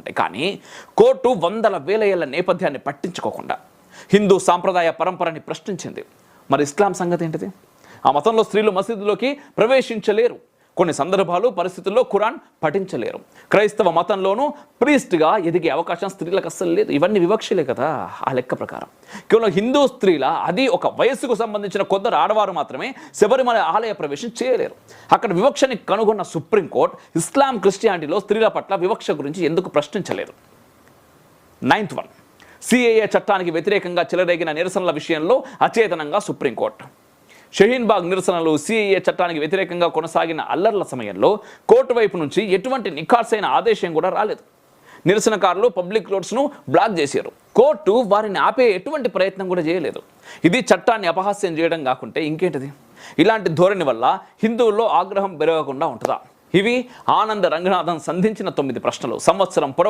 ఉంటాయి. కానీ కోర్టు వందల వేల ఏళ్ల నేపథ్యాన్ని పట్టించుకోకుండా హిందూ సాంప్రదాయ పరంపరని ప్రశ్నించింది. మరి ఇస్లాం సంగతి ఏంటిది? ఆ మతంలో స్త్రీలు మసీదులోకి ప్రవేశించలేరు, కొన్ని సందర్భాలు పరిస్థితుల్లో ఖురాన్ పఠించలేరు. క్రైస్తవ మతంలోనూ ప్రీస్ట్గా ఎదిగే అవకాశం స్త్రీలకు అస్సలు లేదు. ఇవన్నీ వివక్షలే కదా ఆ లెక్క ప్రకారం. కేవలం హిందూ స్త్రీల, అది ఒక వయస్సుకు సంబంధించిన కొందరు ఆడవారు మాత్రమే శబరిమల ఆలయ ప్రవేశం చేయలేరు. అక్కడ వివక్షని కనుగొన్న సుప్రీంకోర్టు ఇస్లాం క్రిస్టియానిటీలో స్త్రీల పట్ల వివక్ష గురించి ఎందుకు ప్రశ్నించలేదు? 9th వన్, సిఏఏ చట్టానికి వ్యతిరేకంగా చెలరేగిన నిరసనల విషయంలో అచేతనంగా సుప్రీంకోర్టు. షహీన్బాగ్ నిరసనలు, సిఏఏ చట్టానికి వ్యతిరేకంగా కొనసాగిన అల్లర్ల సమయంలో కోర్టు వైపు నుంచి ఎటువంటి నిఖార్సైన ఆదేశం కూడా రాలేదు. నిరసనకారులు పబ్లిక్ రోడ్స్ను బ్లాక్ చేశారు. కోర్టు వారిని ఆపే ఎటువంటి ప్రయత్నం కూడా చేయలేదు. ఇది చట్టాన్ని అపహాస్యం చేయడం కాకుంటే ఇంకేంటిది? ఇలాంటి ధోరణి వల్ల హిందువుల్లో ఆగ్రహం పెరగకుండా ఉంటుందా? ఇవి ఆనంద రంగనాథన్ సంధించిన 9 ప్రశ్నలు. సంవత్సరం పొడవు